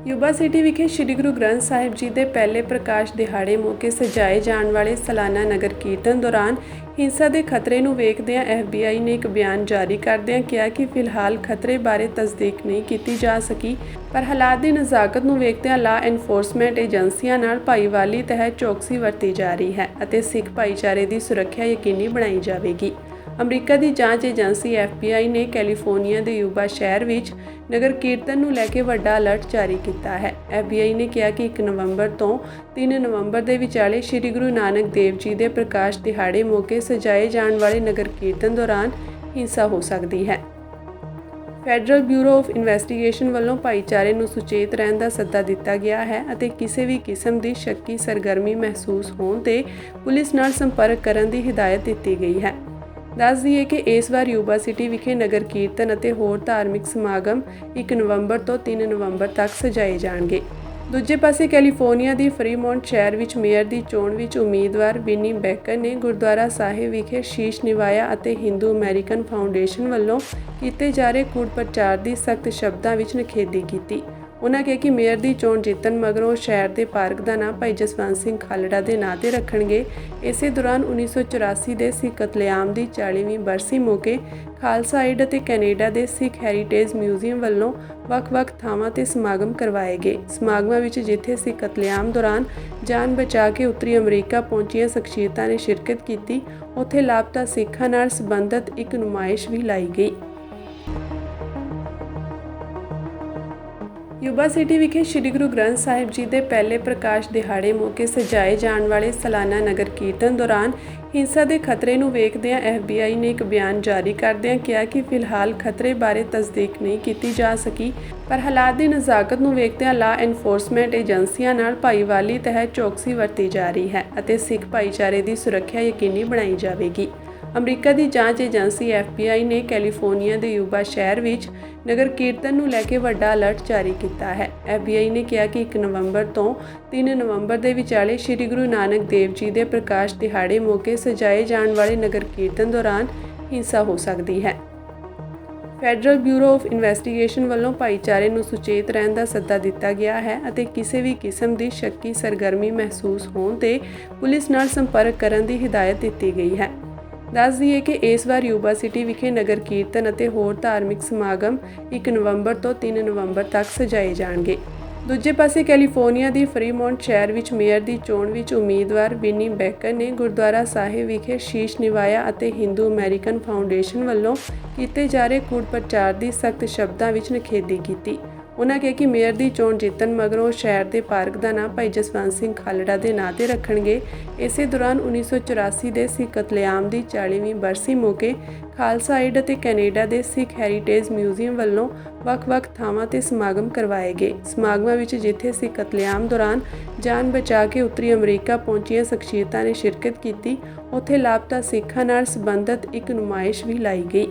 Yuba city ਵਿਖੇ ਸ੍ਰੀ ਗੁਰੂ ਗ੍ਰੰਥ ਸਾਹਿਬ ਜੀ ਦੇ ਪਹਿਲੇ ਪ੍ਰਕਾਸ਼ ਦਿਹਾੜੇ ਮੌਕੇ ਸਜਾਏ ਜਾਣ ਵਾਲੇ ਸਾਲਾਨਾ ਨਗਰ ਕੀਰਤਨ ਦੌਰਾਨ ਹਿੰਸਾ ਦੇ ਖਤਰੇ ਨੂੰ ਵੇਖਦਿਆਂ FBI ਨੇ ਇੱਕ ਬਿਆਨ ਜਾਰੀ ਕਰਦਿਆਂ ਕਿਹਾ ਕਿ ਫਿਲਹਾਲ ਖਤਰੇ ਬਾਰੇ ਤਸਦੀਕ ਨਹੀਂ ਕੀਤੀ ਜਾ ਸਕੀ, ਪਰ ਹਾਲਾਤ ਦੀ ਨਜ਼ਾਕਤ ਨੂੰ ਵੇਖਦਿਆਂ ਲਾ ਐਨਫੋਰਸਮੈਂਟ ਏਜੰਸੀਆਂ ਨਾਲ ਭਾਈਵਾਲੀ ਤਹਿਤ ਚੌਕਸੀ ਵਰਤੀ ਜਾ ਰਹੀ ਹੈ ਅਤੇ ਸਿੱਖ ਭਾਈਚਾਰੇ ਦੀ ਸੁਰੱਖਿਆ ਯਕੀਨੀ ਬਣਾਈ ਜਾਵੇਗੀ। ਅਮਰੀਕਾ ਦੀ ਜਾਂਚ ਏਜੰਸੀ FBI ਨੇ ਕੈਲੀਫੋਰਨੀਆ ਦੇ ਯੂਬਾ ਸ਼ਹਿਰ ਵਿੱਚ ਨਗਰ ਕੀਰਤਨ ਨੂੰ ਲੈ ਕੇ ਵੱਡਾ ਅਲਰਟ ਜਾਰੀ ਕੀਤਾ ਹੈ। FBI ਨੇ ਕਿਹਾ ਕਿ 1 ਨਵੰਬਰ ਤੋਂ 3 ਨਵੰਬਰ ਦੇ ਵਿਚਾਲੇ ਸ੍ਰੀ ਗੁਰੂ ਨਾਨਕ ਦੇਵ ਜੀ ਦੇ ਪ੍ਰਕਾਸ਼ ਦਿਹਾੜੇ ਮੌਕੇ ਸਜਾਏ ਜਾਣ ਵਾਲੇ ਨਗਰ ਕੀਰਤਨ ਦੌਰਾਨ ਹਿੰਸਾ ਹੋ ਸਕਦੀ ਹੈ। ਫੈਡਰਲ ਬਿਊਰੋ ਆਫ ਇਨਵੈਸਟੀਗੇਸ਼ਨ ਵੱਲੋਂ ਭਾਈਚਾਰੇ ਨੂੰ ਸੁਚੇਤ ਰਹਿਣ ਦਾ ਸੱਦਾ ਦਿੱਤਾ ਗਿਆ ਹੈ ਅਤੇ ਕਿਸੇ ਵੀ ਕਿਸਮ ਦੀ ਸ਼ੱਕੀ ਸਰਗਰਮੀ ਮਹਿਸੂਸ ਹੋਣ ਤੇ ਪੁਲਿਸ ਨਾਲ ਸੰਪਰਕ ਕਰਨ ਦੀ ਹਿਦਾਇਤ ਦਿੱਤੀ ਗਈ ਹੈ। ਦੱਸ ਦਈਏ ਕਿ ਇਸ ਵਾਰ ਯੂਬਾ ਸਿਟੀ ਵਿਖੇ ਨਗਰ ਕੀਰਤਨ ਅਤੇ ਹੋਰ ਧਾਰਮਿਕ ਸਮਾਗਮ 1 ਨਵੰਬਰ ਤੋਂ 3 ਨਵੰਬਰ ਤੱਕ ਸਜਾਏ ਜਾਣਗੇ। ਦੂਜੇ ਪਾਸੇ ਕੈਲੀਫੋਰਨੀਆ ਦੀ ਫਰੀਮੌਂਟ ਸ਼ਹਿਰ ਵਿੱਚ ਮੇਅਰ ਦੀ ਚੋਣ ਵਿੱਚ ਉਮੀਦਵਾਰ ਵਿਨੀ ਬੇਕਰ ਨੇ ਗੁਰਦੁਆਰਾ ਸਾਹਿਬ ਵਿਖੇ ਸ਼ੀਸ਼ ਨਿਵਾਇਆ ਅਤੇ ਹਿੰਦੂ ਅਮਰੀਕਨ ਫਾਊਂਡੇਸ਼ਨ ਵੱਲੋਂ ਕੀਤੇ ਜਾ ਰਹੇ ਕੂੜ ਪ੍ਰਚਾਰ ਦੀ ਸਖਤ ਸ਼ਬਦਾਂ ਵਿੱਚ ਨਿਖੇਧੀ ਕੀਤੀ। ਉਨ੍ਹਾਂ ਕਿਹਾ ਕਿ ਮੇਅਰ ਦੀ ਚੋਣ ਜਿੱਤਣ ਮਗਰੋਂ ਸ਼ਹਿਰ ਦੇ ਪਾਰਕ ਦਾ ਨਾਂ ਭਾਈ ਜਸਵੰਤ ਸਿੰਘ ਖਾਲੜਾ ਦੇ ਨਾਂ ਤੇ ਰੱਖਣਗੇ। ਇਸੇ ਦੌਰਾਨ 1984 ਦੇ ਸਿੱਖ ਕਤਲੇਆਮ ਦੀ 40ਵੀਂ ਬਰਸੀ ਮੌਕੇ ਖਾਲਸਾ ਏਡ ਅਤੇ ਕੈਨੇਡਾ ਦੇ ਸਿੱਖ ਹੈਰੀਟੇਜ ਮਿਊਜ਼ੀਅਮ ਵੱਲੋਂ ਵੱਖ-ਵੱਖ ਥਾਵਾਂ ਤੇ ਸਮਾਗਮ ਕਰਵਾਏ ਗਏ। ਸਮਾਗਮਾਂ ਵਿੱਚ ਜਿੱਥੇ ਸਿੱਖ ਕਤਲੇਆਮ ਦੌਰਾਨ ਜਾਨ ਬਚਾ ਕੇ ਉੱਤਰੀ ਅਮਰੀਕਾ ਪਹੁੰਚੀਆਂ ਸ਼ਖਸੀਅਤਾਂ ਨੇ ਸ਼ਿਰਕਤ ਕੀਤੀ, ਉੱਥੇ ਲਾਪਤਾ ਸਿੱਖਾਂ ਨਾਲ ਸੰਬੰਧਿਤ ਇੱਕ ਨੁਮਾਇਸ਼ ਵੀ ਲਾਈ ਗਈ। ਯੂਬਾ ਸਿਟੀ ਵਿਖੇ ਸ੍ਰੀ ਗੁਰੂ ਗ੍ਰੰਥ ਸਾਹਿਬ ਜੀ ਦੇ ਪਹਿਲੇ ਪ੍ਰਕਾਸ਼ ਦਿਹਾੜੇ ਮੌਕੇ ਸਜਾਏ ਜਾਣ ਵਾਲੇ ਸਾਲਾਨਾ ਨਗਰ ਕੀਰਤਨ ਦੌਰਾਨ ਹਿੰਸਾ ਦੇ ਖਤਰੇ ਨੂੰ ਵੇਖਦਿਆਂ FBI ਨੇ ਇੱਕ ਬਿਆਨ ਜਾਰੀ ਕਰਦਿਆਂ ਕਿਹਾ ਕਿ ਫਿਲਹਾਲ ਖਤਰੇ ਬਾਰੇ ਤਸਦੀਕ ਨਹੀਂ ਕੀਤੀ ਜਾ ਸਕੀ, ਪਰ ਹਾਲਾਤ ਦੀ ਨਜ਼ਾਕਤ ਨੂੰ ਵੇਖਦਿਆਂ ਲਾ ਐਨਫੋਰਸਮੈਂਟ ਏਜੰਸੀਆਂ ਨਾਲ ਭਾਈਵਾਲੀ ਤਹਿਤ ਚੌਕਸੀ ਵਰਤੀ ਜਾ ਰਹੀ ਹੈ ਅਤੇ ਸਿੱਖ ਭਾਈਚਾਰੇ ਦੀ ਸੁਰੱਖਿਆ ਯਕੀਨੀ ਬਣਾਈ ਜਾਵੇਗੀ। ਅਮਰੀਕਾ ਦੀ ਜਾਂਚ ਏਜੰਸੀ FBI ਨੇ ਕੈਲੀਫੋਰਨੀਆ ਦੇ ਯੂਬਾ ਸ਼ਹਿਰ ਵਿੱਚ ਨਗਰ ਕੀਰਤਨ ਨੂੰ ਲੈ ਕੇ ਵੱਡਾ ਅਲਰਟ ਜਾਰੀ ਕੀਤਾ ਹੈ। FBI ਨੇ ਕਿਹਾ ਕਿ 1 ਨਵੰਬਰ ਤੋਂ 3 ਨਵੰਬਰ ਦੇ ਵਿਚਾਲੇ ਸ੍ਰੀ ਗੁਰੂ ਨਾਨਕ ਦੇਵ ਜੀ ਦੇ ਪ੍ਰਕਾਸ਼ ਦਿਹਾੜੇ ਮੌਕੇ ਸਜਾਏ ਜਾਣ ਵਾਲੇ ਨਗਰ ਕੀਰਤਨ ਦੌਰਾਨ ਹਿੰਸਾ ਹੋ ਸਕਦੀ ਹੈ। ਫੈਡਰਲ ਬਿਊਰੋ ਆਫ ਇਨਵੈਸਟੀਗੇਸ਼ਨ ਵੱਲੋਂ ਭਾਈਚਾਰੇ ਨੂੰ ਸੁਚੇਤ ਰਹਿਣ ਦਾ ਸੱਦਾ ਦਿੱਤਾ ਗਿਆ ਹੈ ਅਤੇ ਕਿਸੇ ਵੀ ਕਿਸਮ ਦੀ ਸ਼ੱਕੀ ਸਰਗਰਮੀ ਮਹਿਸੂਸ ਹੋਣ ਤੇ ਪੁਲਿਸ ਨਾਲ ਸੰਪਰਕ ਕਰਨ ਦੀ ਹਿਦਾਇਤ ਦਿੱਤੀ ਗਈ ਹੈ। ਦੱਸ ਦਈਏ ਕਿ ਇਸ ਵਾਰ ਯੂਬਾ ਸਿਟੀ ਵਿਖੇ ਨਗਰ ਕੀਰਤਨ ਅਤੇ ਹੋਰ ਧਾਰਮਿਕ ਸਮਾਗਮ 1 ਨਵੰਬਰ ਤੋਂ 3 ਨਵੰਬਰ ਤੱਕ ਸਜਾਏ ਜਾਣਗੇ। ਦੂਜੇ ਪਾਸੇ ਕੈਲੀਫੋਰਨੀਆ ਦੀ ਫਰੀਮੌਂਟ ਸ਼ਹਿਰ ਵਿੱਚ ਮੇਅਰ ਦੀ ਚੋਣ ਵਿੱਚ ਉਮੀਦਵਾਰ ਵਿਨੀ ਬੇਕਰ ਨੇ ਗੁਰਦੁਆਰਾ ਸਾਹਿਬ ਵਿਖੇ ਸ਼ੀਸ਼ ਨਿਵਾਇਆ ਅਤੇ ਹਿੰਦੂ ਅਮਰੀਕਨ ਫਾਊਂਡੇਸ਼ਨ ਵੱਲੋਂ ਕੀਤੇ ਜਾ ਰਹੇ ਕੂੜ ਪ੍ਰਚਾਰ ਦੀ ਸਖਤ ਸ਼ਬਦਾਂ ਵਿੱਚ ਨਿਖੇਧੀ ਕੀਤੀ। ਉਨ੍ਹਾਂ ਕਿਹਾ ਕਿ ਮੇਅਰ ਦੀ ਚੋਣ ਜਿੱਤਣ ਮਗਰੋਂ ਸ਼ਹਿਰ ਦੇ ਪਾਰਕ ਦਾ ਨਾਂ ਭਾਈ ਜਸਵੰਤ ਸਿੰਘ ਖਾਲੜਾ ਦੇ ਨਾਂ ਤੇ ਰੱਖਣਗੇ। ਇਸੇ ਦੌਰਾਨ 1984 ਦੇ ਸਿੱਖ ਕਤਲੇਆਮ ਦੀ 40ਵੀਂ ਬਰਸੀ ਮੌਕੇ ਖਾਲਸਾ ਏਡ ਅਤੇ ਕੈਨੇਡਾ ਦੇ ਸਿੱਖ ਹੈਰੀਟੇਜ ਮਿਊਜ਼ੀਅਮ ਵੱਲੋਂ ਵੱਖ-ਵੱਖ ਥਾਵਾਂ ਤੇ ਸਮਾਗਮ ਕਰਵਾਏ ਗਏ। ਸਮਾਗਮਾਂ ਵਿੱਚ ਜਿੱਥੇ ਸਿੱਖ ਕਤਲੇਆਮ ਦੌਰਾਨ ਜਾਨ ਬਚਾ ਕੇ ਉੱਤਰੀ ਅਮਰੀਕਾ ਪਹੁੰਚੀਆਂ ਸ਼ਖਸੀਅਤਾਂ ਨੇ ਸ਼ਿਰਕਤ ਕੀਤੀ, ਉੱਥੇ ਲਾਪਤਾ ਸਿੱਖਾਂ ਨਾਲ ਸੰਬੰਧਿਤ ਇੱਕ ਨੁਮਾਇਸ਼ ਵੀ ਲਾਈ ਗਈ।